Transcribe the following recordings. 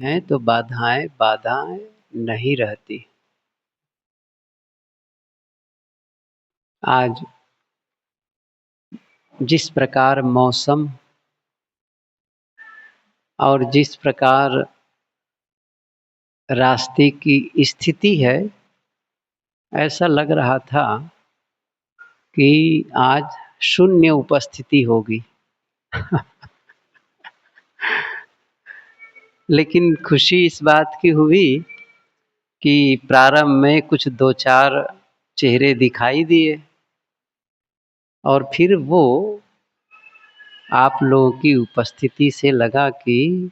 हैं तो बाधाएं बाधाएं नहीं रहती। आज जिस प्रकार मौसम और जिस प्रकार रास्ते की स्थिति है, ऐसा लग रहा था कि आज शून्य उपस्थिति होगी। लेकिन खुशी इस बात की हुई कि प्रारंभ में कुछ दो चार चेहरे दिखाई दिए और फिर वो आप लोगों की उपस्थिति से लगा कि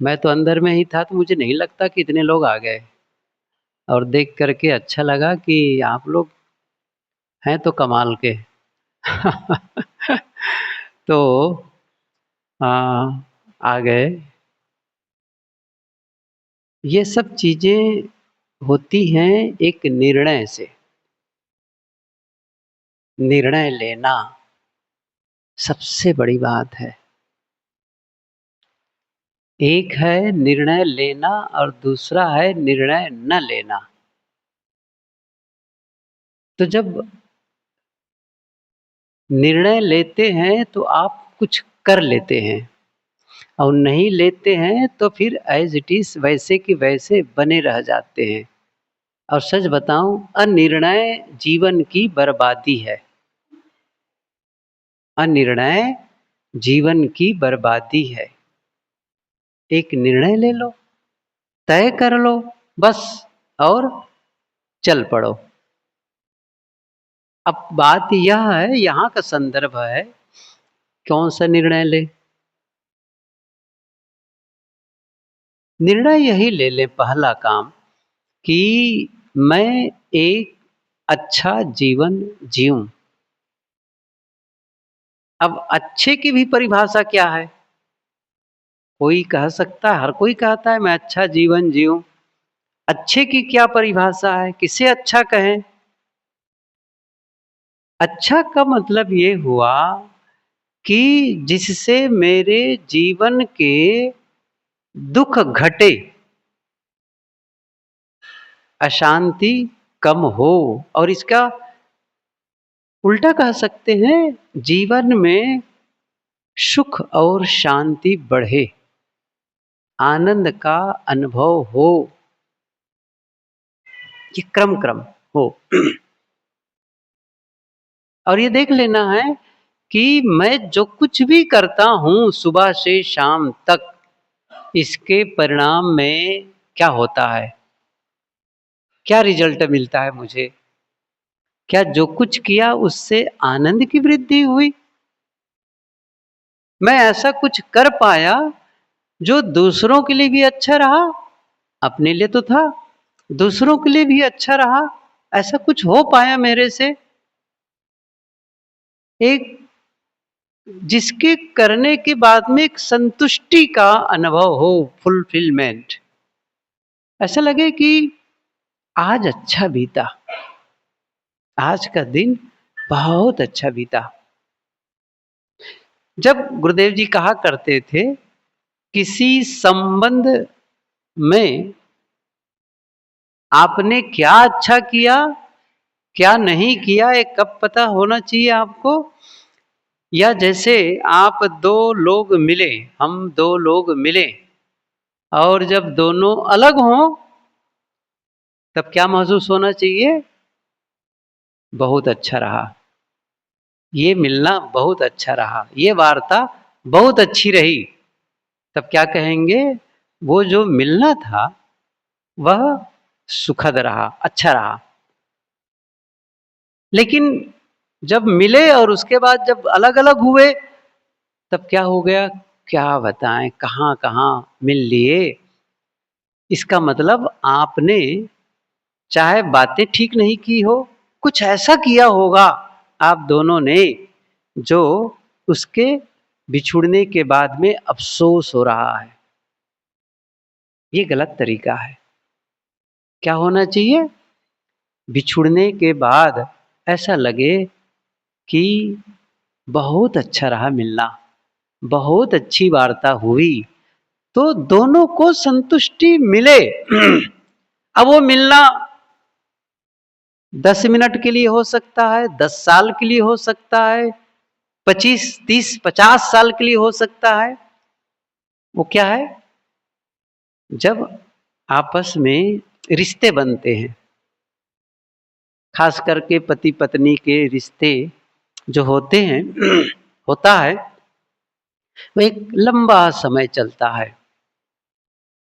मैं तो अंदर में ही था, तो मुझे नहीं लगता कि इतने लोग आ गए। और देख करके अच्छा लगा कि आप लोग हैं तो कमाल के। तो आ, आ गए। ये सब चीजें होती हैं एक निर्णय से। निर्णय लेना सबसे बड़ी बात है। एक है निर्णय लेना और दूसरा है निर्णय न लेना। तो जब निर्णय लेते हैं तो आप कुछ कर लेते हैं, और नहीं लेते हैं तो फिर एज इट इज वैसे की वैसे बने रह जाते हैं। और सच बताऊं, अनिर्णय जीवन की बर्बादी है। अनिर्णय जीवन की बर्बादी है। एक निर्णय ले लो, तय कर लो बस, और चल पड़ो। अब बात यह है, यहाँ का संदर्भ है कौन सा निर्णय ले। निर्णय यही ले ले पहला काम कि मैं एक अच्छा जीवन जीऊं। अब अच्छे की भी परिभाषा क्या है? कोई कह सकता है, हर कोई कहता है मैं अच्छा जीवन जीऊं। अच्छे की क्या परिभाषा है? किसे अच्छा कहें? अच्छा का मतलब ये हुआ कि जिससे मेरे जीवन के दुख घटे, अशांति कम हो, और इसका उल्टा कह सकते हैं, जीवन में सुख और शांति बढ़े, आनंद का अनुभव हो, ये क्रम क्रम हो। और ये देख लेना है कि मैं जो कुछ भी करता हूं सुबह से शाम तक, इसके परिणाम में क्या होता है, क्या रिजल्ट मिलता है मुझे। क्या जो कुछ किया उससे आनंद की वृद्धि हुई? मैं ऐसा कुछ कर पाया जो दूसरों के लिए भी अच्छा रहा, अपने लिए तो था, दूसरों के लिए भी अच्छा रहा, ऐसा कुछ हो पाया मेरे से, एक जिसके करने के बाद में एक संतुष्टि का अनुभव हो, फुलफिलमेंट। ऐसा लगे कि आज अच्छा बीता, आज का दिन बहुत अच्छा बीता। जब गुरुदेव जी कहा करते थे, किसी संबंध में आपने क्या अच्छा किया, क्या नहीं किया, ये कब पता होना चाहिए आपको? या जैसे आप दो लोग मिले, हम दो लोग मिले, और जब दोनों अलग हों तब क्या महसूस होना चाहिए? बहुत अच्छा रहा, ये मिलना बहुत अच्छा रहा, ये वार्ता बहुत अच्छी रही। तब क्या कहेंगे? वो जो मिलना था वह सुखद रहा, अच्छा रहा। लेकिन जब मिले और उसके बाद जब अलग अलग हुए, तब क्या हो गया? क्या बताएं, कहां कहां मिल लिए। इसका मतलब आपने चाहे बातें ठीक नहीं की हो, कुछ ऐसा किया होगा आप दोनों ने जो उसके बिछुड़ने के बाद में अफसोस हो रहा है। ये गलत तरीका है। क्या होना चाहिए? बिछुड़ने के बाद ऐसा लगे कि बहुत अच्छा रहा मिलना, बहुत अच्छी वार्ता हुई, तो दोनों को संतुष्टि मिले। अब वो मिलना 10 मिनट के लिए हो सकता है, 10 साल के लिए हो सकता है, 25, 30, 50 साल के लिए हो सकता है। वो क्या है? जब आपस में रिश्ते बनते हैं, खास करके पति पत्नी के रिश्ते जो होते हैं होता है, वो एक लंबा समय चलता है।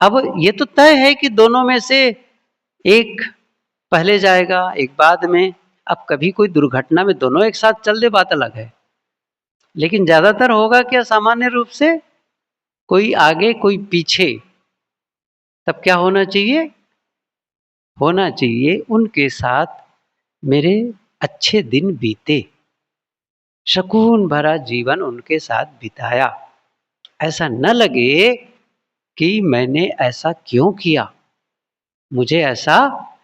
अब ये तो तय है कि दोनों में से एक पहले जाएगा, एक बाद में। अब कभी कोई दुर्घटना में दोनों एक साथ चल दे, बात अलग है। लेकिन ज्यादातर होगा क्या, सामान्य रूप से कोई आगे कोई पीछे। तब क्या होना चाहिए? होना चाहिए उनके साथ मेरे अच्छे दिन बीते, सुकून भरा जीवन उनके साथ बिताया। ऐसा न लगे कि मैंने ऐसा क्यों किया, मुझे ऐसा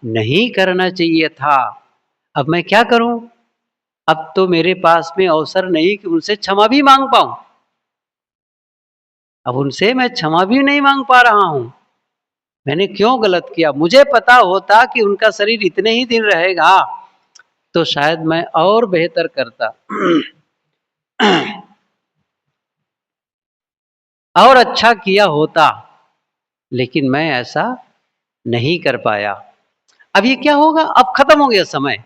नहीं करना चाहिए था, अब मैं क्या करूं? अब तो मेरे पास में अवसर नहीं कि उनसे क्षमा भी मांग पाऊं। अब उनसे मैं क्षमा भी नहीं मांग पा रहा हूं। मैंने क्यों गलत किया? मुझे पता होता कि उनका शरीर इतने ही दिन रहेगा तो शायद मैं और बेहतर करता और अच्छा किया होता, लेकिन मैं ऐसा नहीं कर पाया। अब ये क्या होगा? अब खत्म हो गया समय।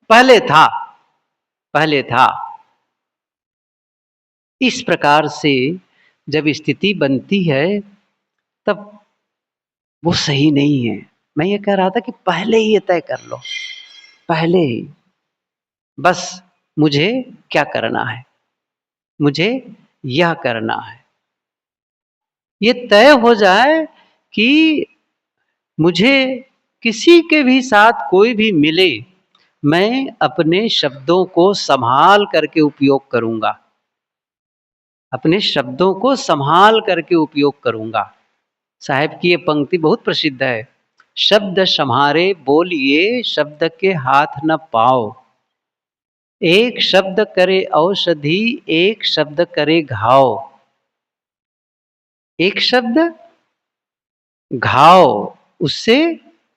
पहले था, पहले था। इस प्रकार से जब स्थिति बनती है तब वो सही नहीं है। मैं ये कह रहा था कि पहले ही ये तय कर लो, पहले ही बस मुझे क्या करना है, मुझे यह करना है। ये तय हो जाए कि मुझे किसी के भी साथ कोई भी मिले, मैं अपने शब्दों को संभाल करके उपयोग करूंगा, अपने शब्दों को संभाल करके उपयोग करूंगा। साहब की ये पंक्ति बहुत प्रसिद्ध है, शब्द सम्हारे बोलिए, शब्द के हाथ न पाओ, एक शब्द करे औषधि, एक शब्द करे घाव। एक शब्द घाव, उससे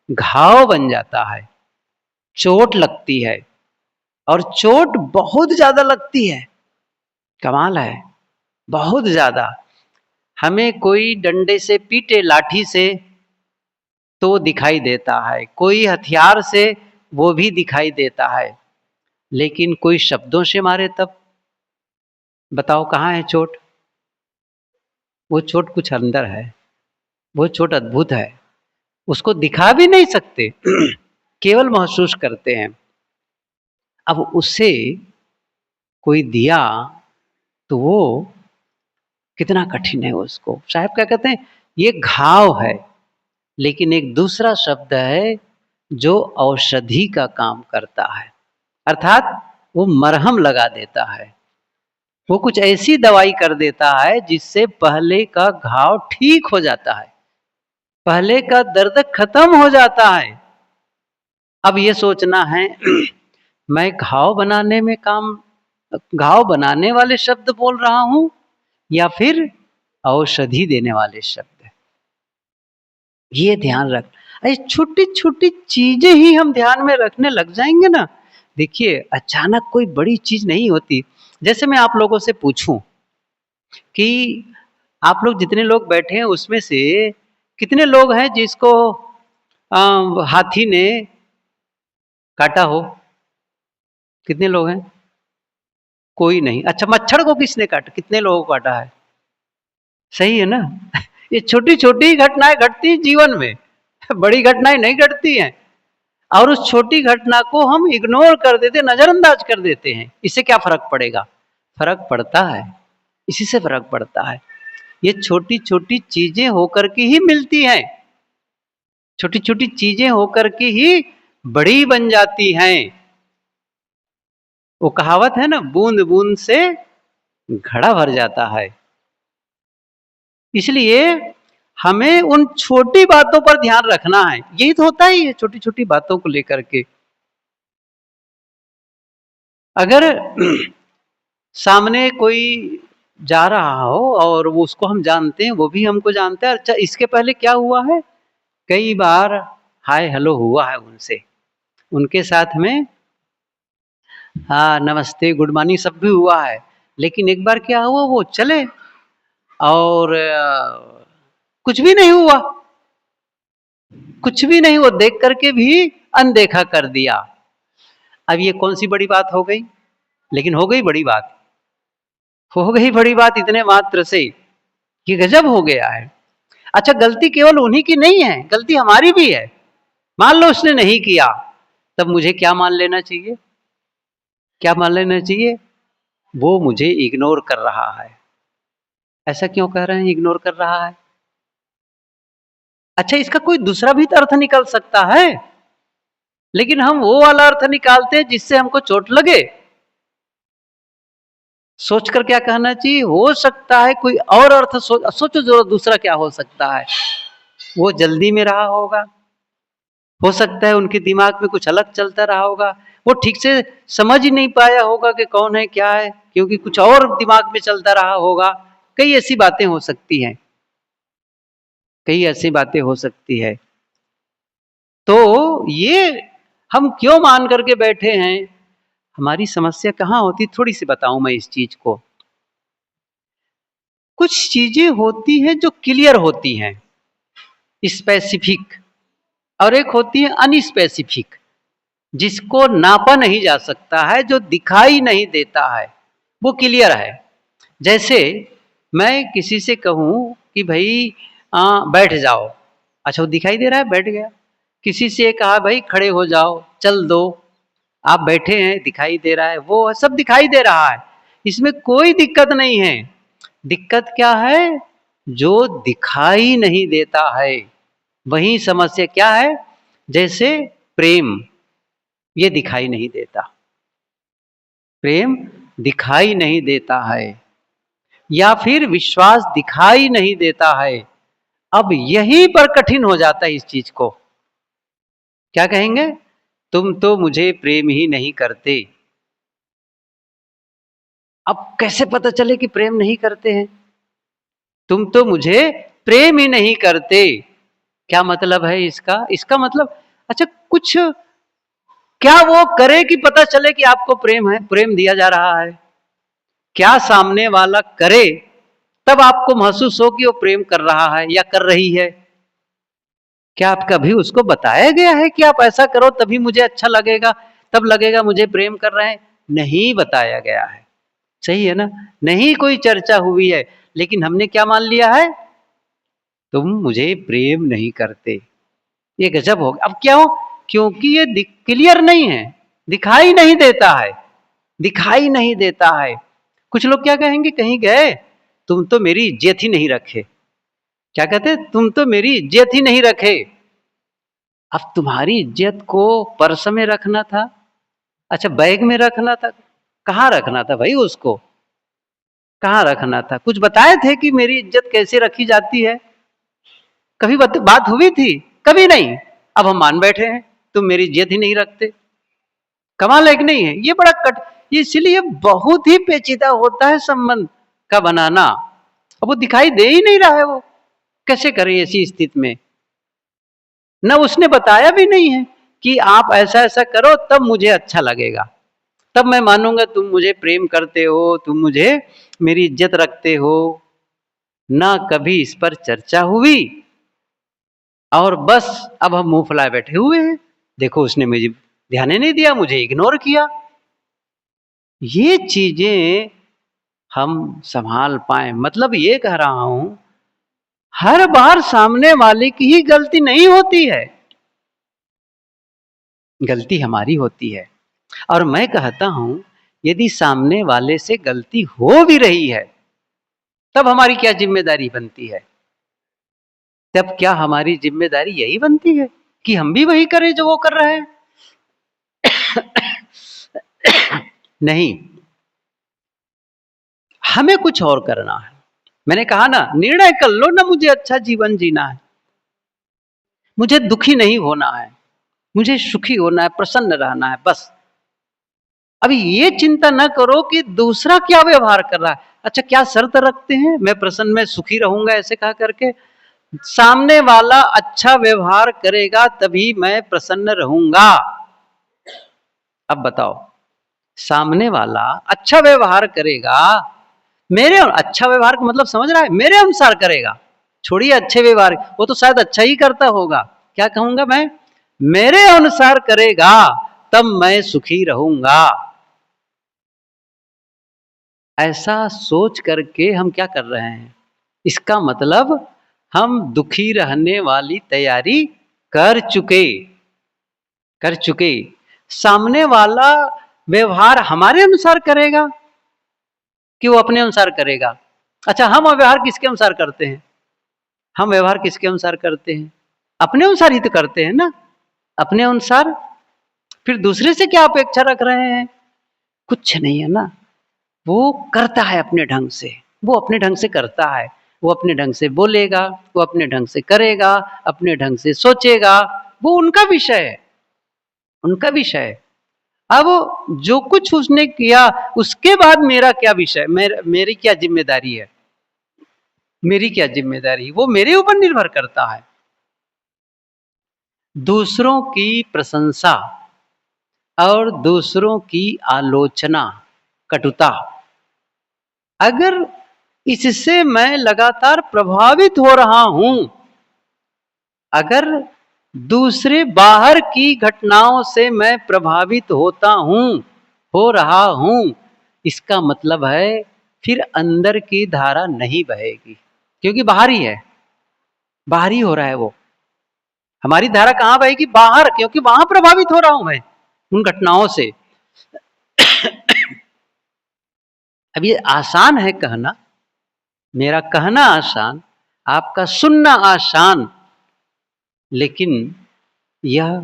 घाव बन जाता है, चोट लगती है, और चोट बहुत ज्यादा लगती है। कमाल है, बहुत ज्यादा। हमें कोई डंडे से पीटे, लाठी से, तो दिखाई देता है, कोई हथियार से, वो भी दिखाई देता है, लेकिन कोई शब्दों से मारे तब बताओ कहाँ है चोट? वो चोट कुछ अंदर है, वो चोट अद्भुत है, उसको दिखा भी नहीं सकते केवल महसूस करते हैं। अब उससे कोई दिया तो वो कितना कठिन है उसको। साहब क्या कहते हैं, ये घाव है, लेकिन एक दूसरा शब्द है जो औषधि का काम करता है, अर्थात वो मरहम लगा देता है, वो कुछ ऐसी दवाई कर देता है जिससे पहले का घाव ठीक हो जाता है, पहले का दर्द खत्म हो जाता है। अब ये सोचना है मैं घाव बनाने में काम, घाव बनाने वाले शब्द बोल रहा हूं या फिर औषधि देने वाले शब्द। ये ध्यान रख, ऐसी छोटी छोटी चीजें ही हम ध्यान में रखने लग जाएंगे ना। देखिए अचानक कोई बड़ी चीज नहीं होती। जैसे मैं आप लोगों से पूछूं कि आप लोग जितने लोग बैठे हैं उसमें से कितने लोग हैं जिसको हाथी ने काटा हो? कितने लोग हैं? कोई नहीं। अच्छा, मच्छर को किसने काटा? कितने लोगों को काटा है? सही है ना ये छोटी छोटी घटनाएं घटती जीवन में, बड़ी घटनाएं नहीं घटती हैं, और उस छोटी घटना को हम इग्नोर कर देते, नजरअंदाज कर देते हैं। इससे क्या फर्क पड़ेगा? फर्क पड़ता है, इसी से फर्क पड़ता है। ये छोटी छोटी चीजें होकर के ही मिलती हैं, छोटी छोटी चीजें होकर के ही बड़ी बन जाती हैं। वो कहावत है ना, बूंद बूंद से घड़ा भर जाता है। इसलिए हमें उन छोटी बातों पर ध्यान रखना है। यही तो होता ही है, छोटी छोटी बातों को लेकर के। अगर सामने कोई जा रहा हो और वो उसको हम जानते हैं, वो भी हमको जानता है। अच्छा, इसके पहले क्या हुआ है, कई बार हाय हेलो हुआ है उनसे, उनके साथ में हाँ नमस्ते गुड मॉर्निंग सब भी हुआ है। लेकिन एक बार क्या हुआ, वो चले और कुछ भी नहीं हुआ, कुछ भी नहीं, वो देख करके भी अनदेखा कर दिया। अब ये कौन सी बड़ी बात हो गई, लेकिन हो गई बड़ी बात, हो गई बड़ी बात इतने मात्र से कि गजब हो गया है। अच्छा, गलती केवल उन्हीं की नहीं है, गलती हमारी भी है। मान लो उसने नहीं किया, तब मुझे क्या मान लेना चाहिए, क्या मान लेना चाहिए, वो मुझे इग्नोर कर रहा है। ऐसा क्यों कह रहे हैं इग्नोर कर रहा है? अच्छा, इसका कोई दूसरा भी तो अर्थ निकल सकता है, लेकिन हम वो वाला अर्थ निकालते हैं जिससे हमको चोट लगे। सोचकर क्या कहना चाहिए, हो सकता है कोई और अर्थ सोचो जो दूसरा क्या हो सकता है। वो जल्दी में रहा होगा, हो सकता है उनके दिमाग में कुछ अलग चलता रहा होगा, वो ठीक से समझ ही नहीं पाया होगा कि कौन है क्या है, क्योंकि कुछ और दिमाग में चलता रहा होगा। कई ऐसी बातें हो सकती हैं, कई ऐसी बातें हो सकती है। तो ये हम क्यों मान करके बैठे हैं, हमारी समस्या कहाँ होती, थोड़ी सी बताऊं मैं इस चीज को। कुछ चीजें होती हैं जो क्लियर होती हैं, स्पेसिफिक, और एक होती है अनस्पेसिफिक, जिसको नापा नहीं जा सकता है, जो दिखाई नहीं देता है, वो क्लियर है। जैसे मैं किसी से कहूं कि भाई बैठ जाओ, अच्छा वो दिखाई दे रहा है, बैठ गया। किसी से कहा भाई खड़े हो जाओ, चल दो, आप बैठे हैं, दिखाई दे रहा है, वो सब दिखाई दे रहा है, इसमें कोई दिक्कत नहीं है। दिक्कत क्या है, जो दिखाई नहीं देता है, वही समस्या क्या है। जैसे प्रेम, ये दिखाई नहीं देता, प्रेम दिखाई नहीं देता है, या फिर विश्वास दिखाई नहीं देता है। अब यहीं पर कठिन हो जाता है इस चीज को। क्या कहेंगे, तुम तो मुझे प्रेम ही नहीं करते। अब कैसे पता चले कि प्रेम नहीं करते हैं, तुम तो मुझे प्रेम ही नहीं करते, क्या मतलब है इसका, इसका मतलब अच्छा कुछ, क्या वो करे कि पता चले कि आपको प्रेम है, प्रेम दिया जा रहा है। क्या सामने वाला करे तब आपको महसूस हो कि वो प्रेम कर रहा है या कर रही है। क्या आप कभी उसको बताया गया है कि आप ऐसा करो तभी मुझे अच्छा लगेगा, तब लगेगा मुझे प्रेम कर रहे हैं? नहीं बताया गया है, सही है ना, नहीं कोई चर्चा हुई है, लेकिन हमने क्या मान लिया है, तुम मुझे प्रेम नहीं करते। ये गजब हो गया। अब क्या हो, क्योंकि ये क्लियर नहीं है, दिखाई नहीं देता है, दिखाई नहीं देता है। कुछ लोग क्या कहेंगे, कहीं गए, तुम तो मेरी इज्जत ही नहीं रखे, क्या कहते, तुम तो मेरी इज्जत ही नहीं रखे। अब तुम्हारी इज्जत को पर्स में रखना था, अच्छा बैग में रखना था, कहाँ रखना था भाई उसको, कहाँ रखना था, कुछ बताए थे कि मेरी इज्जत कैसे रखी जाती है, कभी बात हुई थी, कभी नहीं। अब हम मान बैठे हैं तुम मेरी इज्जत ही नहीं रखते। कमाल है कि नहीं है, ये बड़ा इसलिए बहुत ही पेचीदा होता है संबंध का बनाना। अब वो दिखाई दे ही नहीं रहा है, वो कैसे करें ऐसी स्थिति में, न उसने बताया भी नहीं है कि आप ऐसा ऐसा करो तब मुझे अच्छा लगेगा, तब मैं मानूंगा तुम मुझे प्रेम करते हो, तुम मुझे मेरी इज्जत रखते हो। ना कभी इस पर चर्चा हुई, और बस अब हम मुंह फुलाए बैठे हुए हैं, देखो उसने मुझे ध्यान ही नहीं दिया, मुझे इग्नोर किया। ये चीजें हम संभाल पाए, मतलब ये कह रहा हूं, हर बार सामने वाले की ही गलती नहीं होती है, गलती हमारी होती है। और मैं कहता हूं, यदि सामने वाले से गलती हो भी रही है, तब हमारी क्या जिम्मेदारी बनती है, तब क्या हमारी जिम्मेदारी यही बनती है कि हम भी वही करें जो वो कर रहे हैं? नहीं, हमें कुछ और करना है। मैंने कहा ना, निर्णय कर लो ना, मुझे अच्छा जीवन जीना है, मुझे दुखी नहीं होना है, मुझे सुखी होना है, प्रसन्न रहना है, बस। अभी ये चिंता न करो कि दूसरा क्या व्यवहार कर रहा है। अच्छा क्या शर्त रखते हैं, मैं प्रसन्न में सुखी रहूंगा ऐसे कहा करके? सामने वाला अच्छा व्यवहार करेगा तभी मैं प्रसन्न रहूंगा। अब बताओ, सामने वाला अच्छा व्यवहार करेगा, मेरे अच्छा व्यवहार का मतलब समझ रहा है, मेरे अनुसार करेगा, छोड़िए अच्छे व्यवहार, वो तो शायद अच्छा ही करता होगा। क्या कहूंगा मैं? मेरे अनुसार करेगा तब मैं सुखी रहूंगा। ऐसा सोच करके हम क्या कर रहे हैं, इसका मतलब हम दुखी रहने वाली तैयारी कर चुके कर चुके। सामने वाला व्यवहार हमारे अनुसार करेगा कि वो अपने अनुसार करेगा? अच्छा, हम व्यवहार किसके अनुसार करते हैं? हम व्यवहार किसके अनुसार करते हैं? अपने अनुसार ही तो करते हैं ना, अपने अनुसार। फिर दूसरे से क्या अपेक्षा रख रहे हैं? कुछ नहीं है ना। वो करता है अपने ढंग से, वो अपने ढंग से करता है, वो अपने ढंग से बोलेगा, वो अपने ढंग से करेगा, अपने ढंग से सोचेगा, वो उनका विषय है, उनका विषय है। अब जो कुछ उसने किया उसके बाद मेरा क्या विषय, मेरी क्या जिम्मेदारी है, मेरी क्या जिम्मेदारी, वो मेरे ऊपर निर्भर करता है। दूसरों की प्रशंसा और दूसरों की आलोचना, कटुता, अगर इससे मैं लगातार प्रभावित हो रहा हूं, अगर दूसरे बाहर की घटनाओं से मैं प्रभावित होता हूं, हो रहा हूं, इसका मतलब है फिर अंदर की धारा नहीं बहेगी, क्योंकि बाहर ही है, बाहर ही हो रहा है वो। हमारी धारा कहां बहेगी? बाहर, क्योंकि वहां प्रभावित हो रहा हूं मैं उन घटनाओं से। अब ये आसान है कहना, मेरा कहना आसान, आपका सुनना आसान, लेकिन यह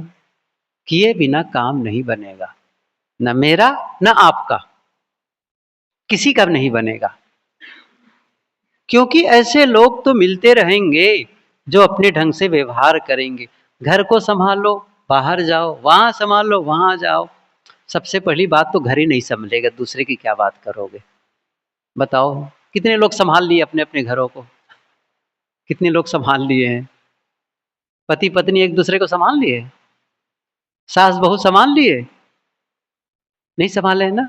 किए बिना काम नहीं बनेगा, न मेरा न आपका, किसी का नहीं बनेगा। क्योंकि ऐसे लोग तो मिलते रहेंगे जो अपने ढंग से व्यवहार करेंगे। घर को संभालो, बाहर जाओ, वहां संभालो, वहां जाओ। सबसे पहली बात तो घर ही नहीं संभलेगा, दूसरे की क्या बात करोगे? बताओ, कितने लोग संभाल लिए अपने अपने घरों को? कितने लोग संभाल लिए हैं? पति पत्नी एक दूसरे को संभाल लिए? सास बहू संभाल लिए? नहीं संभाले है ना।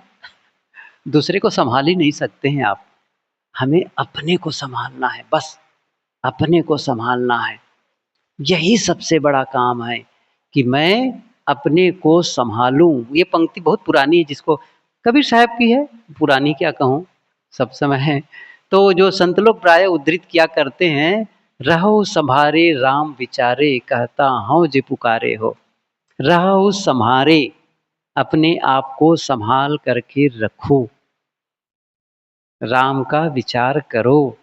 दूसरे को संभाल ही नहीं सकते हैं आप। हमें अपने को संभालना है, बस अपने को संभालना है। यही सबसे बड़ा काम है कि मैं अपने को संभालूं। ये पंक्ति बहुत पुरानी है, जिसको कबीर साहब की है, पुरानी क्या कहूँ, सब समय है। तो जो संत लोग प्राय उद्धृत किया करते हैं, रहो संभारे राम विचारे, कहता हूँ जे पुकारे हो। रहो संभारे, अपने आप को संभाल करके रखो, राम का विचार करो।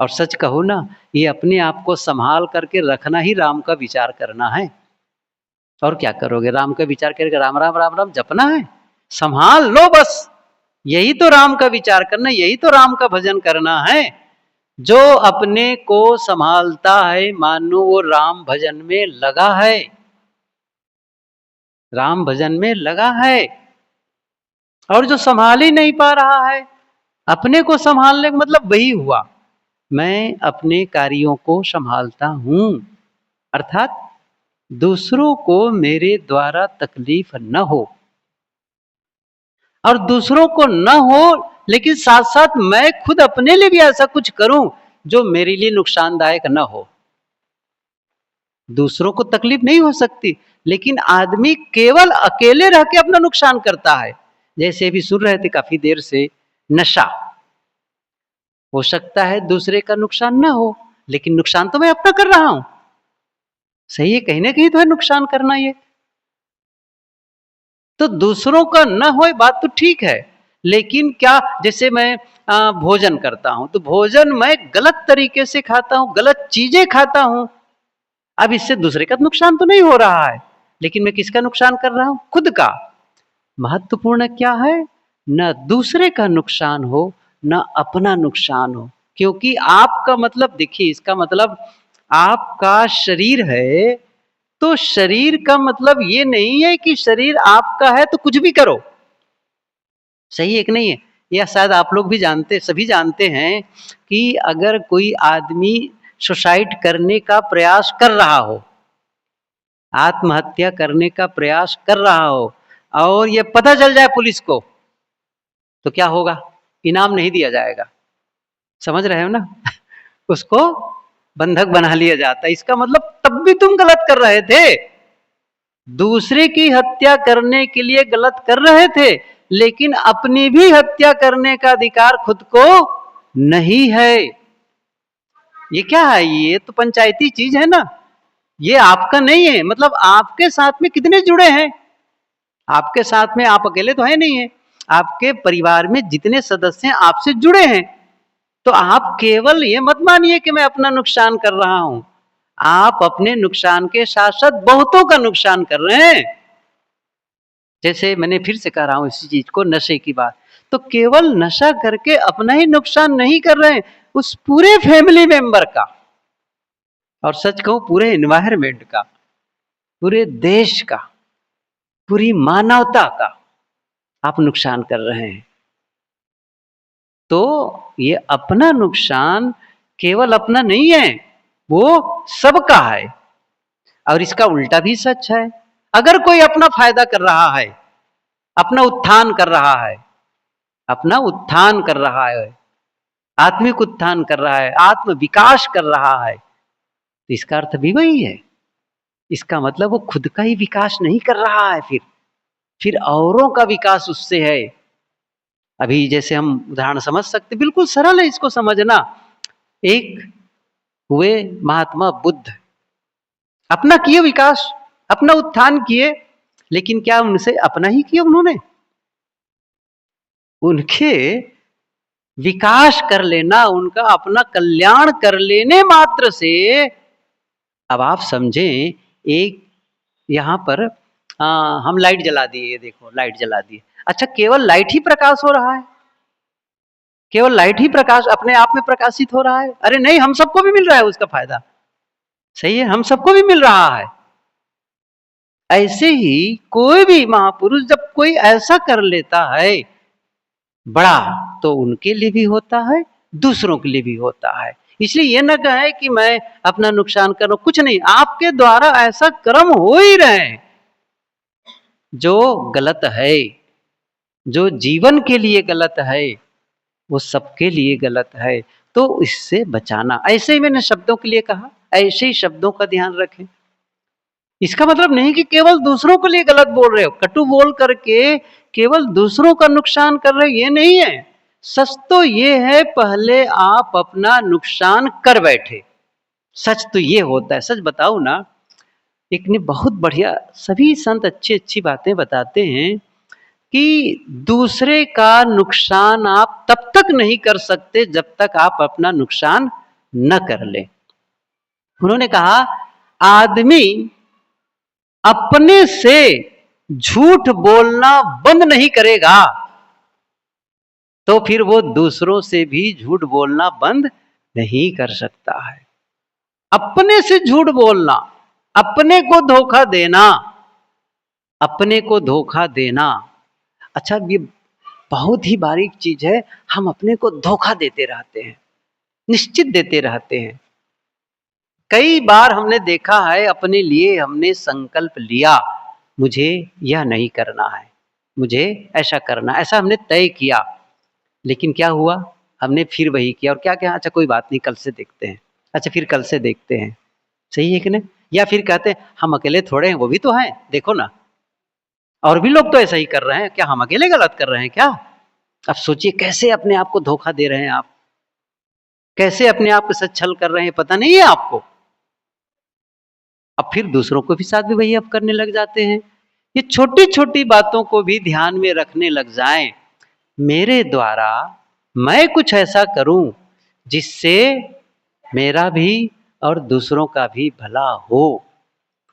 और सच कहो ना, ये अपने आप को संभाल करके रखना ही राम का विचार करना है। और क्या करोगे? राम का विचार करके राम राम राम राम जपना है? संभाल लो बस, यही तो राम का विचार करना, यही तो राम का भजन करना है। जो अपने को संभालता है, मानो वो राम भजन में लगा है, राम भजन में लगा है। और जो संभाल ही नहीं पा रहा है, अपने को संभालने का मतलब वही हुआ, मैं अपने कार्यों को संभालता हूं, अर्थात दूसरों को मेरे द्वारा तकलीफ न हो, और दूसरों को न हो, लेकिन साथ साथ मैं खुद अपने लिए भी ऐसा कुछ करूं जो मेरे लिए नुकसानदायक न हो। दूसरों को तकलीफ नहीं हो सकती, लेकिन आदमी केवल अकेले रह के अपना नुकसान करता है। जैसे अभी सुन रहे थे काफी देर से, नशा, हो सकता है दूसरे का नुकसान ना हो, लेकिन नुकसान तो मैं अपना कर रहा हूं। सही है, कहीं ना कहीं तो है नुकसान करना ये। तो दूसरों का न हो बात तो ठीक है, लेकिन क्या, जैसे मैं भोजन करता हूं, तो भोजन मैं गलत तरीके से खाता हूं, गलत चीजें खाता हूं। अब इससे दूसरे का नुकसान तो नहीं हो रहा है, लेकिन मैं किसका नुकसान कर रहा हूं? खुद का। महत्वपूर्ण क्या है? न दूसरे का नुकसान हो, न अपना नुकसान हो। क्योंकि आपका मतलब, देखिए इसका मतलब, आपका शरीर है, तो शरीर का मतलब ये नहीं है कि शरीर आपका है तो कुछ भी करो। सही है कि नहीं है? या शायद आप लोग भी जानते, सभी जानते हैं कि अगर कोई आदमी सुसाइड करने का प्रयास कर रहा हो, आत्महत्या करने का प्रयास कर रहा हो और ये पता चल जाए पुलिस को, तो क्या होगा? इनाम नहीं दिया जाएगा। समझ रहे हो ना? उसको बंधक बना लिया जाता है। इसका मतलब तब भी तुम गलत कर रहे थे, दूसरे की हत्या करने के लिए गलत कर रहे थे, लेकिन अपनी भी हत्या करने का अधिकार खुद को नहीं है। ये क्या है? ये तो पंचायती चीज है ना, ये आपका नहीं है। मतलब आपके साथ में कितने जुड़े हैं? आपके साथ में आप अकेले तो है नहीं है, आपके परिवार में जितने सदस्य हैं आपसे जुड़े हैं। तो आप केवल ये मत मानिए कि मैं अपना नुकसान कर रहा हूं, आप अपने नुकसान के साथ साथ बहुतों का नुकसान कर रहे हैं। जैसे मैंने फिर से कह रहा हूं इसी चीज को, नशे की बात, तो केवल नशा करके अपना ही नुकसान नहीं कर रहे हैं, उस पूरे फैमिली मेंबर का, और सच कहूं पूरे एनवायरमेंट का, पूरे देश का, पूरी मानवता का आप नुकसान कर रहे हैं। तो ये अपना नुकसान केवल अपना नहीं है, वो सबका है। और इसका उल्टा भी सच है। अगर कोई अपना फायदा कर रहा है, अपना उत्थान कर रहा है, अपना उत्थान कर रहा है, आत्मिक उत्थान कर रहा है, आत्म विकास कर रहा है, तो इसका अर्थ भी वही है। इसका मतलब वो खुद का ही विकास नहीं कर रहा है, फिर औरों का विकास उससे है। अभी जैसे हम उदाहरण समझ सकते, बिल्कुल सरल है इसको समझना। एक हुए महात्मा बुद्ध, अपना किए विकास, अपना उत्थान किए, लेकिन क्या उनसे अपना ही किया उन्होंने? उनके विकास कर लेना, उनका अपना कल्याण कर लेने मात्र से, अब आप समझें, एक यहां पर हम लाइट जला दिए, ये देखो लाइट जला दी, अच्छा केवल लाइट ही प्रकाश हो रहा है? केवल लाइट ही प्रकाश अपने आप में प्रकाशित हो रहा है? अरे नहीं, हम सबको भी मिल रहा है उसका फायदा। सही है, हम सबको भी मिल रहा है। ऐसे ही कोई भी महापुरुष जब कोई ऐसा कर लेता है बड़ा, तो उनके लिए भी होता है, दूसरों के लिए भी होता है। इसलिए ये न कहे कि मैं अपना नुकसान करूं, कुछ नहीं, आपके द्वारा ऐसा कर्म हो ही रहे हैं जो गलत है, जो जीवन के लिए गलत है, वो सबके लिए गलत है। तो इससे बचाना, ऐसे ही मैंने शब्दों के लिए कहा, ऐसे ही शब्दों का ध्यान रखें। इसका मतलब नहीं कि केवल दूसरों के लिए गलत बोल रहे हो, कटु बोल करके केवल दूसरों का नुकसान कर रहे हो, ये नहीं है। सच तो ये है, पहले आप अपना नुकसान कर बैठे। सच तो ये होता है। सच बताऊं ना, एक ने बहुत बढ़िया, सभी संत अच्छी अच्छी बातें बताते हैं कि दूसरे का नुकसान आप तब तक नहीं कर सकते जब तक आप अपना नुकसान न कर लें। उन्होंने कहा, आदमी अपने से झूठ बोलना बंद नहीं करेगा तो फिर वो दूसरों से भी झूठ बोलना बंद नहीं कर सकता है। अपने से झूठ बोलना, अपने को धोखा देना, अपने को धोखा देना, अच्छा ये बहुत ही बारीक चीज है। हम अपने को धोखा देते रहते हैं, निश्चित देते रहते हैं। कई बार हमने देखा है, अपने लिए हमने संकल्प लिया, मुझे यह नहीं करना है, मुझे ऐसा करना, ऐसा हमने तय किया, लेकिन क्या हुआ, हमने फिर वही किया और क्या क्या, अच्छा कोई बात नहीं, कल से देखते हैं, अच्छा फिर कल से देखते हैं। सही है कि नहीं? या फिर कहते हैं हम अकेले थोड़े हैं, वो भी तो हैं, देखो ना और भी लोग तो ऐसा ही कर रहे हैं, क्या हम अकेले गलत कर रहे हैं क्या? अब सोचिए कैसे अपने आप को धोखा दे रहे हैं आप, कैसे अपने आप के साथ छल कर रहे हैं, पता नहीं है आपको। अब फिर दूसरों को भी साथ भी वही अब करने लग जाते हैं। ये छोटी छोटी बातों को भी ध्यान में रखने लग जाएं, मेरे द्वारा मैं कुछ ऐसा करूं जिससे मेरा भी और दूसरों का भी भला हो,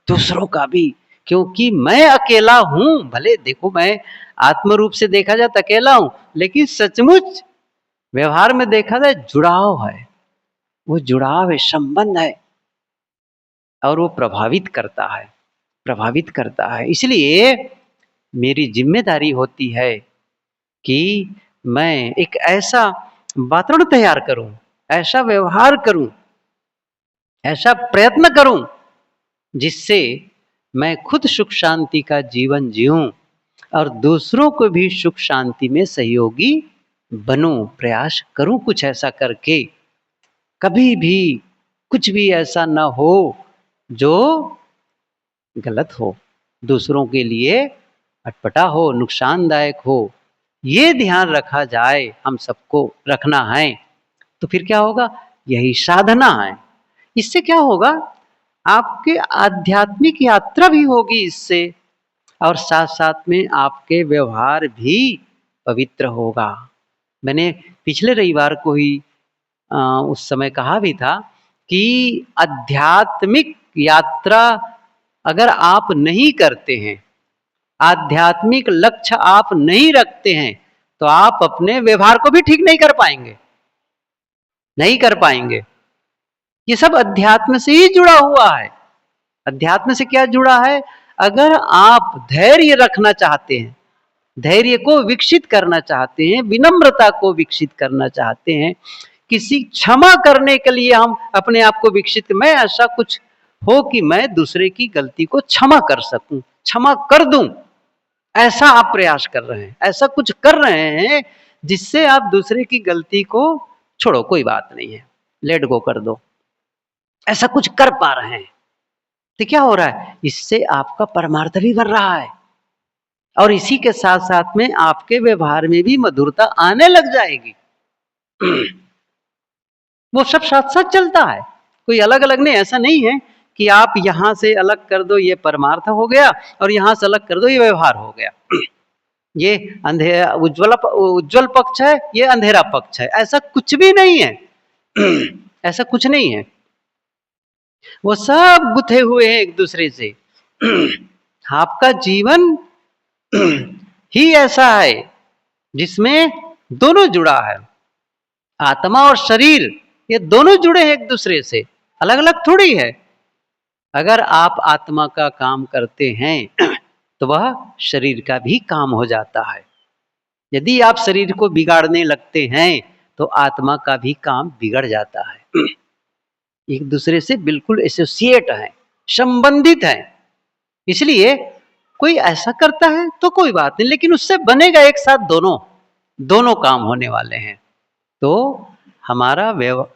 दूसरों का भी। क्योंकि मैं अकेला हूं, भले देखो मैं आत्म रूप से देखा जाए तो अकेला हूं, लेकिन सचमुच व्यवहार में देखा जाए जुड़ाव है, वो जुड़ाव है, संबंध है, और वो प्रभावित करता है, प्रभावित करता है। इसलिए मेरी जिम्मेदारी होती है कि मैं एक ऐसा वातावरण तैयार करूं, ऐसा व्यवहार करूं, ऐसा प्रयत्न करूं जिससे मैं खुद सुख शांति का जीवन जीऊं और दूसरों को भी सुख शांति में सहयोगी बनूं, प्रयास करूं कुछ ऐसा करके। कभी भी कुछ भी ऐसा ना हो जो गलत हो, दूसरों के लिए अटपटा हो, नुकसानदायक हो। ये ध्यान रखा जाए, हम सबको रखना है। तो फिर क्या होगा? यही साधना है। इससे क्या होगा? आपके आध्यात्मिक यात्रा भी होगी इससे, और साथ साथ में आपके व्यवहार भी पवित्र होगा। मैंने पिछले रविवार को ही उस समय कहा भी था कि आध्यात्मिक यात्रा अगर आप नहीं करते हैं, आध्यात्मिक लक्ष्य आप नहीं रखते हैं, तो आप अपने व्यवहार को भी ठीक नहीं कर पाएंगे, नहीं कर पाएंगे। ये सब अध्यात्म से ही जुड़ा हुआ है। अध्यात्म से क्या जुड़ा है? अगर आप धैर्य रखना चाहते हैं, धैर्य को विकसित करना चाहते हैं, विनम्रता को विकसित करना चाहते हैं, किसी क्षमा करने के लिए हम अपने आप को विकसित, मैं ऐसा कुछ हो कि मैं दूसरे की गलती को क्षमा कर सकूं, क्षमा कर दूं, ऐसा आप प्रयास कर रहे हैं, ऐसा कुछ कर रहे हैं जिससे आप दूसरे की गलती को छोड़ो, कोई बात नहीं है, लेट गो कर दो, ऐसा कुछ कर पा रहे हैं, तो क्या हो रहा है? इससे आपका परमार्थ भी बढ़ रहा है और इसी के साथ साथ में आपके व्यवहार में भी मधुरता आने लग जाएगी। वो सब साथ साथ चलता है, कोई अलग अलग नहीं। ऐसा नहीं है कि आप यहां से अलग कर दो ये परमार्थ हो गया और यहां से अलग कर दो ये व्यवहार हो गया। ये अंधेरा उज्जवल पक्ष है, ये अंधेरा पक्ष है, ऐसा कुछ भी नहीं है। ऐसा कुछ नहीं है, वो सब गुथे हुए हैं एक दूसरे से। आपका जीवन ही ऐसा है जिसमें दोनों जुड़ा है, आत्मा और शरीर, ये दोनों जुड़े हैं एक दूसरे से, अलग अलग थोड़ी है। अगर आप आत्मा का काम करते हैं तो वह शरीर का भी काम हो जाता है। यदि आप शरीर को बिगाड़ने लगते हैं तो आत्मा का भी काम बिगड़ जाता है। एक दूसरे से बिल्कुल एसोसिएट है, संबंधित है। इसलिए कोई ऐसा करता है तो कोई बात नहीं, लेकिन उससे बनेगा एक साथ दोनों, दोनों काम होने वाले हैं। तो हमारा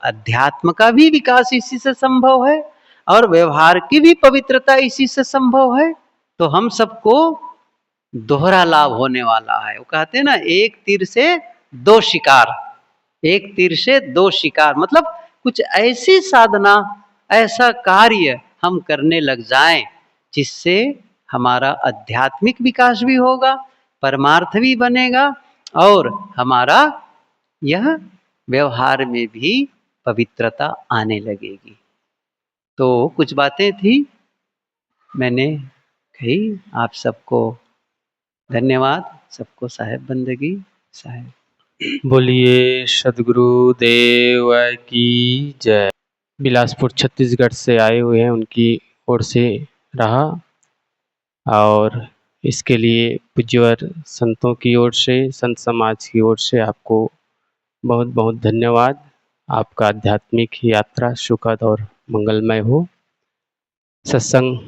अध्यात्म का भी विकास इसी से संभव है और व्यवहार की भी पवित्रता इसी से संभव है। तो हम सबको दोहरा लाभ होने वाला है। वो कहते हैं ना, एक तीर से दो शिकार, एक तीर से दो शिकार, मतलब कुछ ऐसी साधना, ऐसा कार्य हम करने लग जाएं जिससे हमारा आध्यात्मिक विकास भी होगा, परमार्थ भी बनेगा और हमारा यह व्यवहार में भी पवित्रता आने लगेगी। तो कुछ बातें थी मैंने कही। आप सबको धन्यवाद, सबको साहेब बंदगी साहेब। बोलिए सदगुरु देव की जय। बिलासपुर छत्तीसगढ़ से आए हुए हैं, उनकी ओर से रहा, और इसके लिए पूज्यवर संतों की ओर से, संत समाज की ओर से आपको बहुत बहुत धन्यवाद। आपका आध्यात्मिक यात्रा सुखद और मंगलमय हो। सत्संग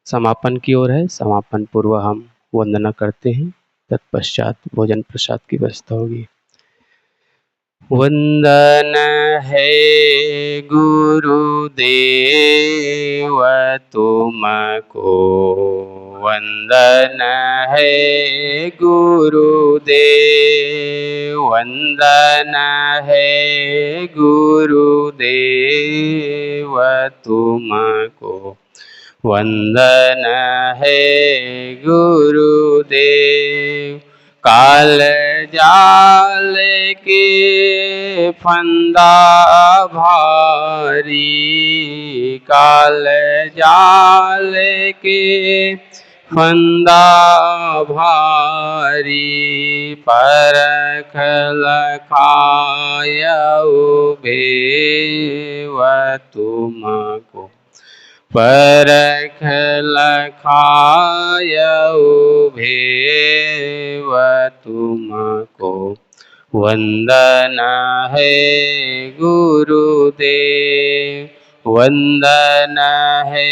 समापन की ओर है, समापन पूर्व हम वंदना करते हैं, तत्पश्चात भोजन प्रसाद की व्यवस्था होगी। वंदन है गुरुदेव तुमको, वंदन है गुरुदेव, वंदन है गुरुदेव तुमको, वंदन है गुरुदेव। काल जाल के फंदा भारी, काल जाल के फंदा भारी, परख लखायउ भेव तुमको, परख लखायउ भेव तुमको, वंदना है गुरुदेव, वंदना है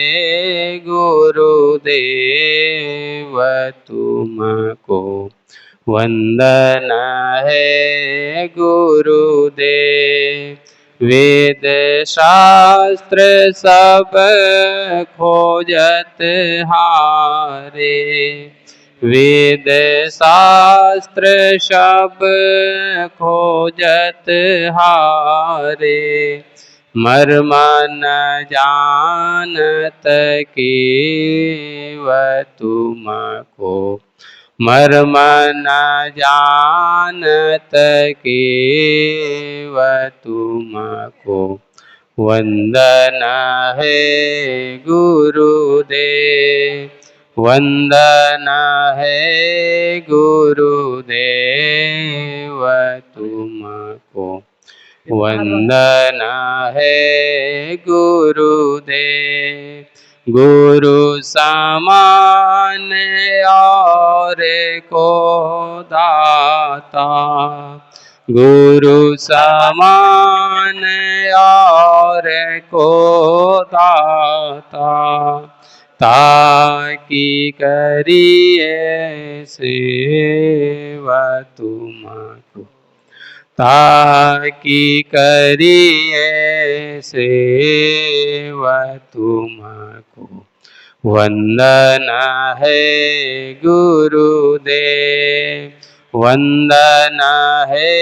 गुरुदेव तुमको, वंदना है गुरुदेव। वेद शास्त्र सब खोजत हारे, वेद शास्त्र सब खोजत हारे, मर्म न जानत केव तुमको, मर्म न जानत केव तुमको, वंदना है गुरुदेव, वंदना है गुरुदेव तुमको, वंदना है गुरुदेव। गुरु समान और को दाता, गुरु समान और को दाता, ताकि करिए सेवा तुमको, ताकि करिए सेवा तुमको, वंदना है गुरुदेव, वंदना है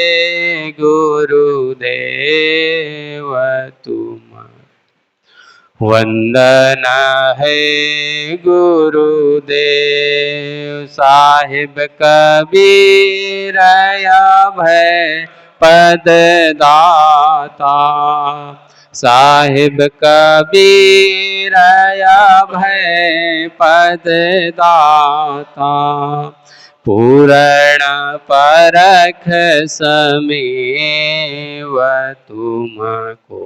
गुरुदेव तुमको, वंदना है गुरुदेव। साहिब कबीर अभय पद दाता, साहिब कबीर अभय पद दाता, पूर्ण परख समेव तुमको,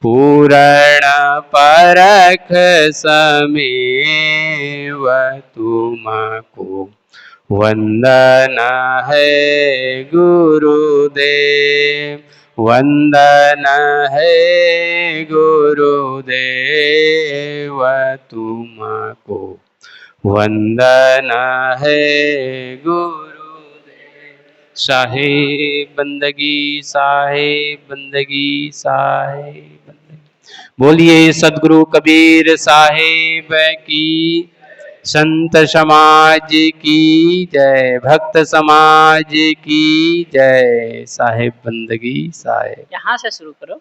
पूर्ण परख समेव तुमको, वंदना है गुरुदेव, वंदना है गुरुदेव तुमको, वंदना है गुरुदेव। साहिब बंदगी, साहिब बंदगी, साहिब बंदगी। बोलिए सदगुरु कबीर साहिब की, संत समाज की जय, भक्त समाज की जय। साहिब बंदगी साहिब। यहाँ से शुरू करो।